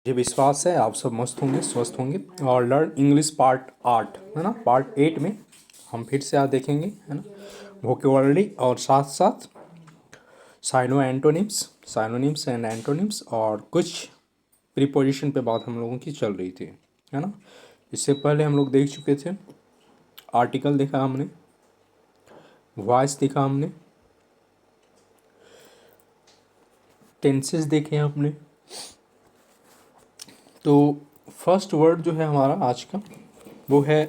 मुझे विश्वास है आप सब मस्त होंगे, स्वस्थ होंगे। और लर्न इंग्लिश पार्ट 8 है ना, पार्ट 8 में हम फिर से आज देखेंगे है ना वोकेबलरी और साथ साथ साइनोनिम्स एंड एंटोनिम्स और कुछ प्रीपोजिशन पे बात हम लोगों की चल रही थी है ना। इससे पहले हम लोग देख चुके थे, आर्टिकल देखा हमने, वॉइस देखा हमने, टेंसेस देखे हमने। तो फर्स्ट वर्ड जो है हमारा आज का वो है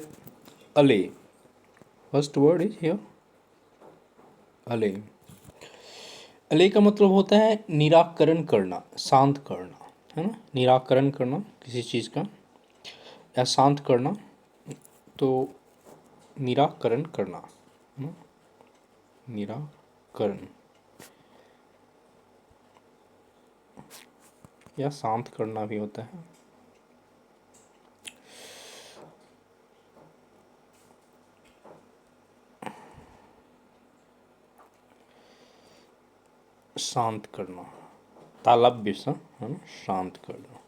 अले। फर्स्ट वर्ड इज हियर अले। अले का मतलब होता है निराकरण करना, शांत करना है ना। निराकरण करना किसी चीज़ का या शांत करना, तो निराकरण करना है ना? निराकरण या शांत करना भी होता है। शांत करना, तालव्य सा है ना, शांत करना।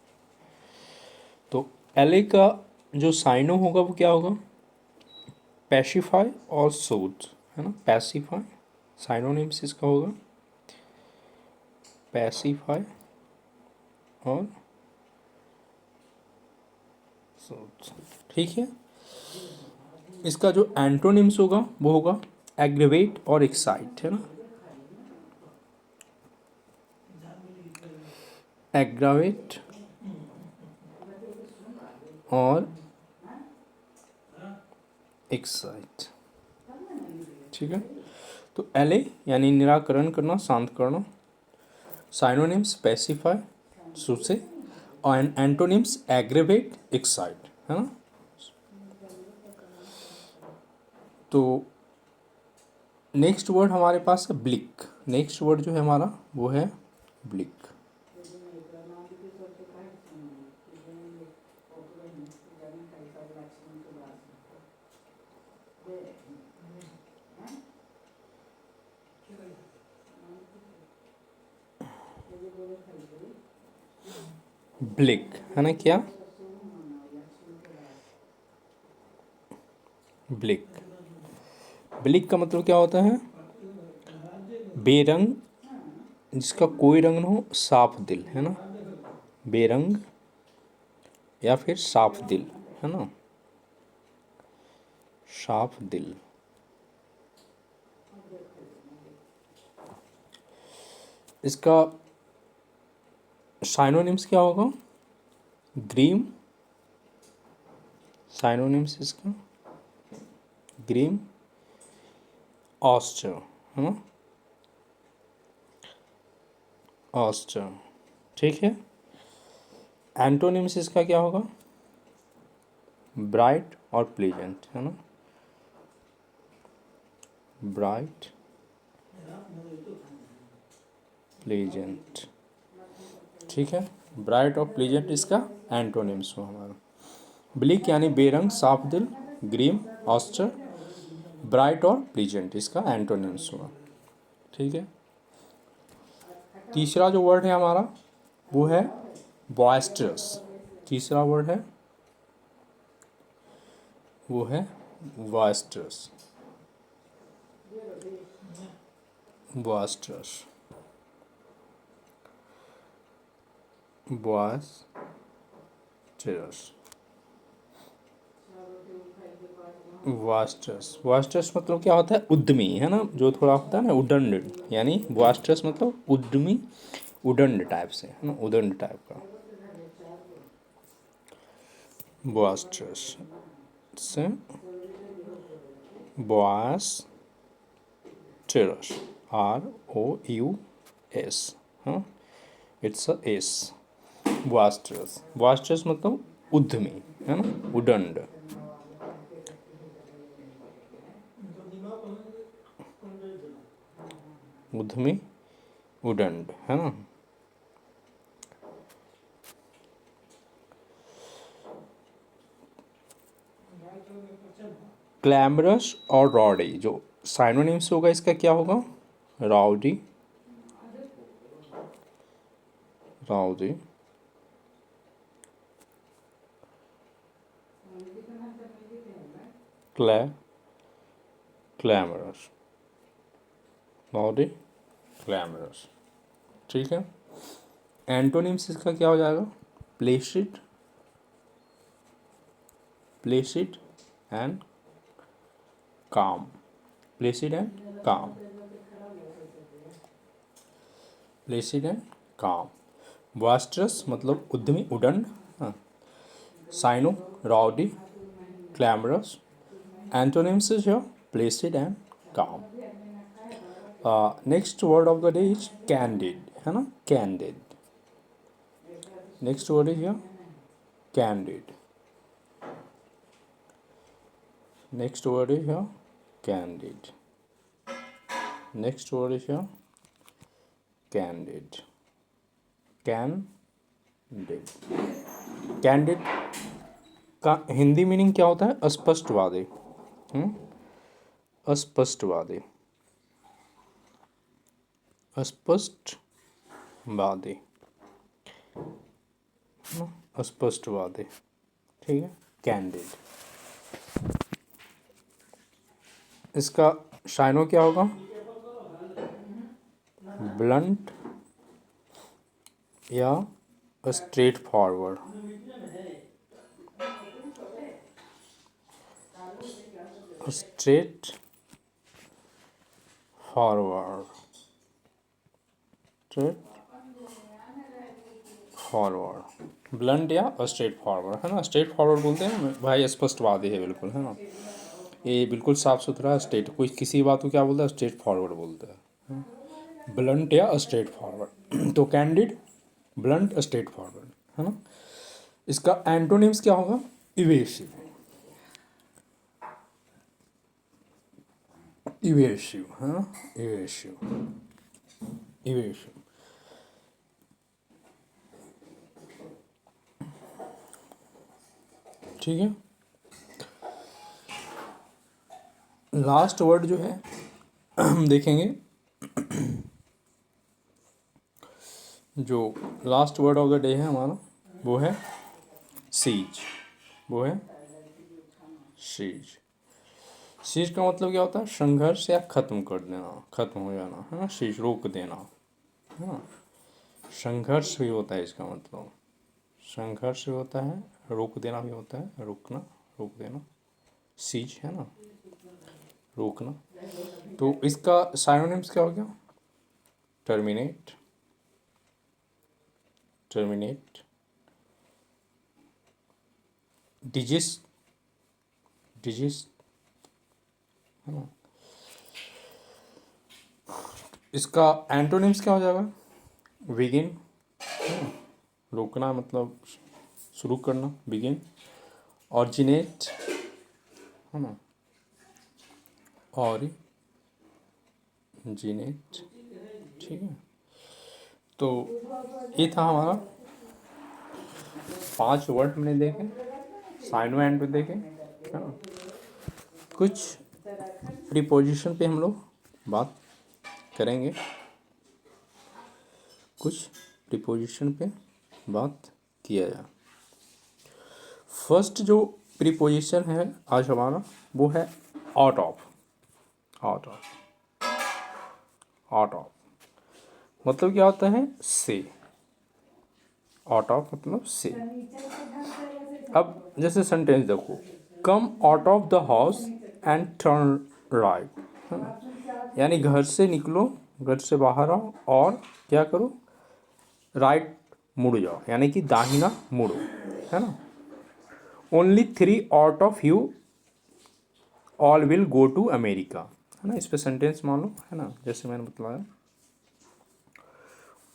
तो एले का जो साइनो होगा वो क्या होगा? पैसिफाई और सूथ है ना। पैसिफाई साइनोनिम्स इसका होगा पैसिफाई और सूथ। ठीक है। इसका जो एंटोनिम्स होगा वो होगा एग्रीवेट और एक्साइट है ना। एग्रावेट और एक्साइट। ठीक है। तो एले यानी निराकरण करना, शांत करना। साइनोनिम्स पैसिफाई सुसे और एंटोनिम्स एग्रेवेट एक्साइट है ना। तो नेक्स्ट वर्ड हमारे पास है ब्लिक। नेक्स्ट वर्ड जो है हमारा वो है ब्लिक। ब्लिक है ना, क्या ब्लिक। ब्लिक का मतलब क्या होता है? बेरंग, जिसका कोई रंग ना हो, साफ दिल है ना। बेरंग या फिर साफ दिल है ना, साफ दिल। इसका साइनोनिम्स क्या होगा? ग्रीम। साइनोनिम्स इसका ग्रीम, ऑस्टर है ना, ऑस्टर। ठीक है। एंटोनिम्स इसका क्या होगा? ब्राइट और प्लीजेंट है ना। Bright, pleasant. ठीक है। ब्राइट और प्लीजेंट इसका एंटोनिम्स हो हमारा। ब्लिक यानी बेरंग, साफ दिल, ग्रीम, ऑस्टर, ब्राइट और प्लीजेंट इसका एंटोनिम्स हुआ। ठीक है। तीसरा जो वर्ड है हमारा वो है बॉयस्टरस। तीसरा वर्ड है वो है बॉयस्टरस। बॉयस्टरस, बॉयस्टरस, वास्टर्स। वास्टर्स मतलब क्या होता है? उद्यमी है ना, जो थोड़ा होता है ना उदंड, यानी वास्टर्स मतलब उद्यमी, उदंड टाइप से है ना, उदंड टाइप का। वास्टर्स से बॉयस्टरस, ROUS, हाँ, इट्स अ एस। वास्टर्स, वास्टर्स मतलब उद्यमी है ना, उदंड। उद्यमी, उदंड है ना। ग्लैमरस और रॉडी, जो साइनोनिम्स होगा इसका क्या होगा? राउडी, राउडी, ग्लैमरस, बहुत ही ग्लैमरस। ठीक है, एंटोनिम्स इसका क्या हो जाएगा? Placid, placid and calm, placid and calm, placid and calm. Boisterous मतलब उद्यमी, उदंड। हाँ, साइनो, rowdy, glamorous. Antonyms is your placid and calm. Next word of the day is candid, है ना, candid. Next word is your candid. Next word is your candid. Next word is your candid, candid. Candid का Hindi meaning क्या होता है? अस्पष्टवादी। अस्पष्टवादी, अस्पष्टवादी, अस्पष्टवादी। ठीक है, candid. इसका शाइनो क्या होगा? ब्लंट या straight forward. Straight forward, straight forward, blunt या स्ट्रेट फॉरवर्ड, है ना। स्ट्रेट फॉरवर्ड बोलते हैं भाई, स्पष्टवादी है बिल्कुल, है ना, ये बिल्कुल साफ सुथरा स्ट्रेट, कोई किसी बात को क्या बोलता है? स्ट्रेट फॉरवर्ड बोलता है, ब्लंट या स्ट्रेट फॉरवर्ड। तो कैंडिड, ब्लंट, स्ट्रेट फॉरवर्ड, है ना। इसका एंटोनिम्स क्या होगा? इवेसिव, इवेसिव, है ना, इवेसिव, इवेसिव। ठीक है, लास्ट वर्ड जो है हम देखेंगे, जो last word of the day है हमारा, वो है सीज, वो है सीज। सीज का मतलब क्या होता है? संघर्ष या खत्म कर देना, खत्म हो जाना, है ना। सीज रोक देना, है ना। संघर्ष भी होता है इसका मतलब, संघर्ष भी होता है, रोक देना भी होता है, रोकना, रोक देना, सीज, है ना, रोकना। तो इसका साइनोनिम्स क्या हो गया? टर्मिनेट, टर्मिनेट, डिजिस्ट, डिजिस्ट, है ना। इसका एंटोनिम्स क्या हो जाएगा? बिगिन, रोकना मतलब शुरू करना, बिगिन। ऑरिजिनेट, है ना, ऑरिजिनेट। ठीक है, तो ये था हमारा 5 वर्ड हमने देखे, साइनो एंड पे देखे, है ना। कुछ प्रीपोजिशन पे हम लोग बात करेंगे, कुछ प्रीपोजिशन पे बात किया जाए। फर्स्ट जो प्रीपोजिशन है आज हमारा, वो है out of, out of, out of मतलब क्या होता है? से, आउट ऑफ मतलब से। अब जैसे सेंटेंस देखो, come out of the house and turn right, है ना, यानी घर से निकलो, घर से बाहर आओ और क्या करो? राइट मुड़ जाओ, यानी कि दाहिना मुड़ो, है ना। Only 3 out of you all will go to America, है ना। इस पर सेंटेंस मान लो, है ना, जैसे मैंने बताया,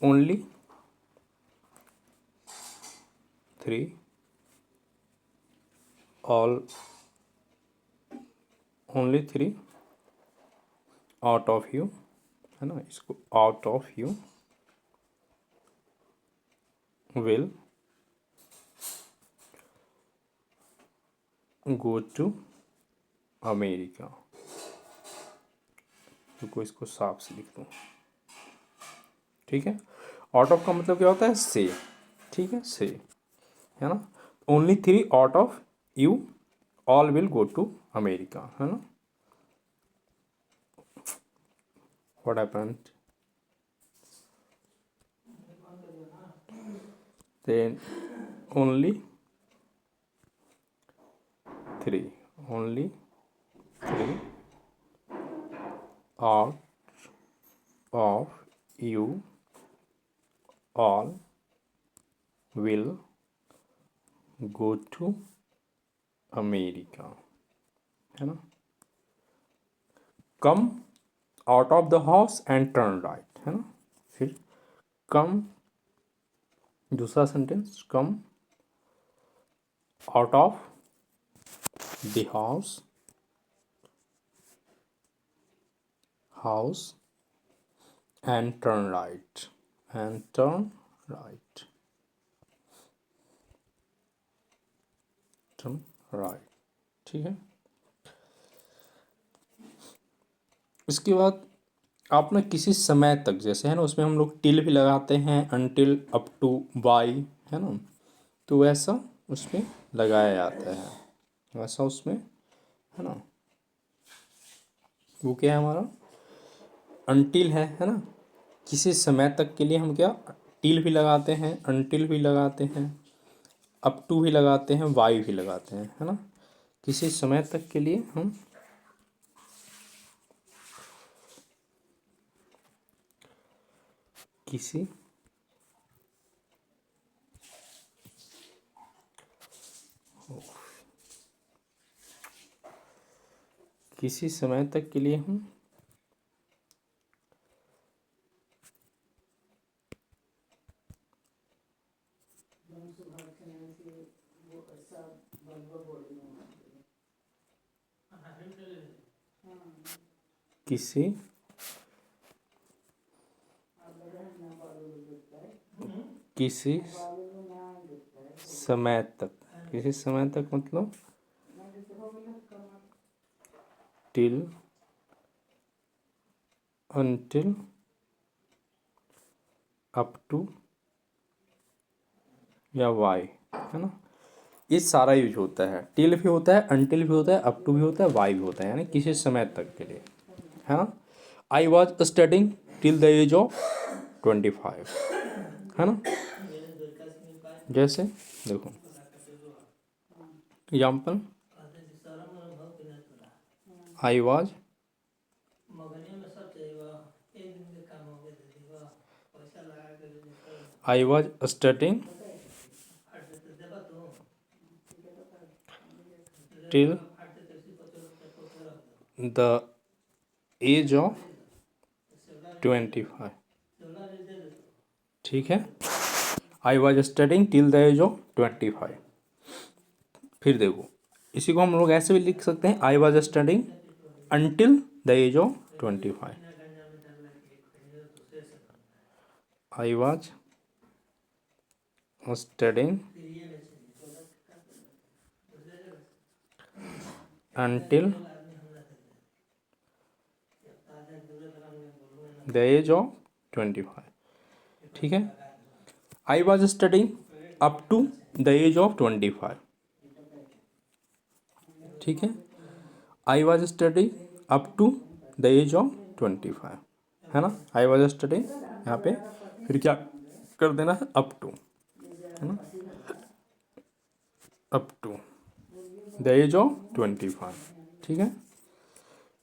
only 3 all, only 3 out of you, है ना, इसको out of you will go to America. तो इसको साफ से लिख दूँ, ठीक है। आउट ऑफ का मतलब क्या होता है? से, ठीक है, से, है ना। Only 3 out of you all will go to America, है ना. What happened then only only three out of you all will go to America, है ना. Come out of the house and turn right, है ना. फिर कम, दूसरा sentence, come out of the house and turn right, turn right. ठीक है. इसके बाद आप ना किसी समय तक, जैसे है ना, उसमें हम लोग टिल भी लगाते हैं, अनटिल, अप टू, बाई, है ना. तो वैसा उसमें लगाया जाता है, वैसा उसमें, है ना. वो क्या है हमारा अनटिल है ना. किसी समय तक के लिए हम क्या टिल भी लगाते हैं, अनटिल भी लगाते हैं, अप टू भी लगाते हैं, वाई भी लगाते हैं, है ना. किसी समय तक के लिए हम किसी समय तक के लिए हम किसी किसी समय तक, किसी समय तक मतलब टिल, अनटिल, अप टू या वाई, है ना. ये सारा यूज होता है. टिल भी होता है, अनटिल भी होता है, अप टू भी होता है, वाई भी होता है, यानी किसी समय तक के लिए, है ना. I was studying till the age of 25, है ना. जैसे देखो example, I was studying till the age of 25. ठीक है. I was studying till the age of 25. फिर देखो, इसी को हम लोग ऐसे भी लिख सकते हैं, I was studying until the age of 25. I was studying until the age of 25. ठीक है. I was studying up to the age of 25. ठीक है. I was studying up to the age of 25, है ना. आई वॉज स्टडिंग यहाँ पे फिर क्या कर देना है, अप टू, है ना, up to the age of 25. ठीक है.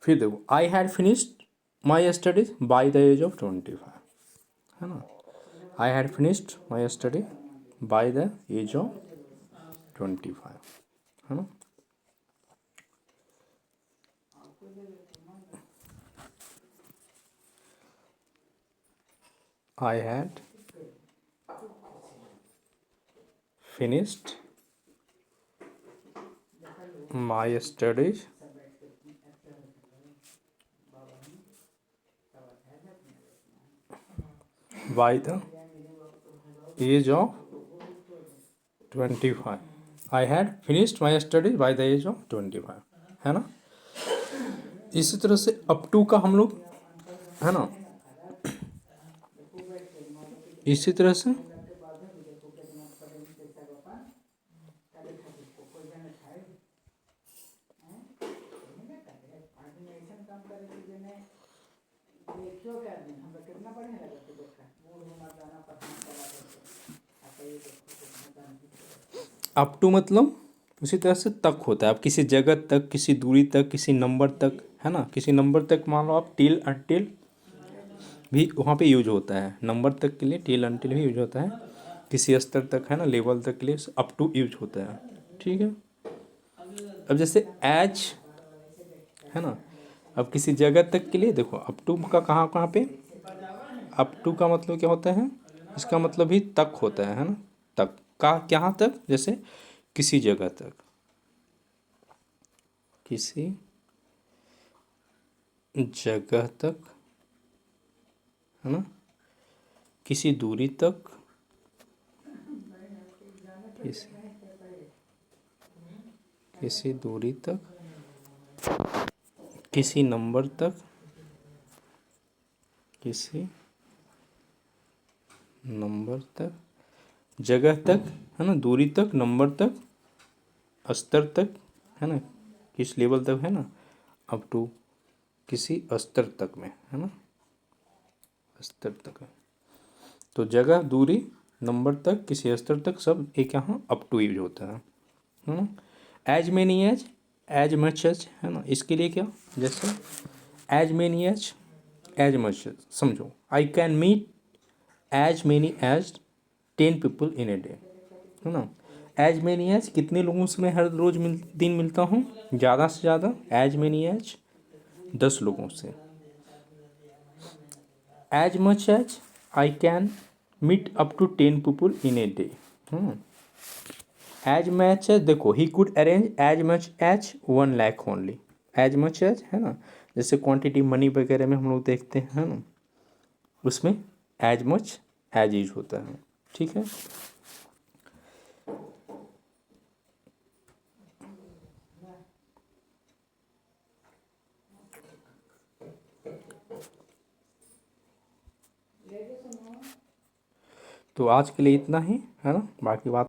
फिर देखो, I had finished my studies by the age of 25, है ना. I had finished my study by the age of 25, है ना. I had finished my studies by the age of 25. I had finished my studies by the age of 25, है ना. इसी तरह से up to का हम लोग, है ना, इसी तरह से अप टू मतलब उसी तरह से तक होता है। अब किसी जगह तक, किसी दूरी तक, किसी नंबर तक, है ना। किसी नंबर तक मान लो आप टिल अनटिल भी वहाँ पे यूज होता है। नंबर तक के लिए टिल अनटिल भी यूज होता है। किसी स्तर तक, है ना, लेवल तक के लिए अप टू यूज होता है। ठीक है। अब जैसे एज, है ना, अब किसी जगह तक के लिए देखो अप टू का कहाँ कहाँ पे, अप टू का मतलब क्या होता है, इसका मतलब ही तक होता है ना। तक का कहाँ तक, जैसे किसी जगह तक, किसी जगह तक, है ना, किसी दूरी तक, किसी किसी दूरी तक, किसी नंबर तक, किसी नंबर तक, जगह तक, है ना, दूरी तक, नंबर तक, स्तर तक, है ना, किस लेवल तक, है ना, अप टू किसी स्तर तक में, है ना, स्तर तक। तो जगह, दूरी, नंबर तक, किसी स्तर तक, सब एक यहाँ अप टू यूज होता है ना। As many as much as, है ना, इसके लिए क्या, जैसे as many as much as, समझो I can meet as many as 10 people in a day, है ना। एज मेनी एज कितने लोगों से मैं हर रोज दिन मिलता हूँ, ज़्यादा से ज़्यादा। एज मेनी एज 10 लोगों से। As much as I can meet up to 10 people in a day. As much as देखो he could arrange as much as 1 lakh only. As much as, है ना, जैसे क्वांटिटी मनी वगैरह में हम लोग देखते हैं, है ना, उसमें एज मच एज यूज होता है। ठीक है। तो आज के लिए इतना ही, है ना, बाकी बात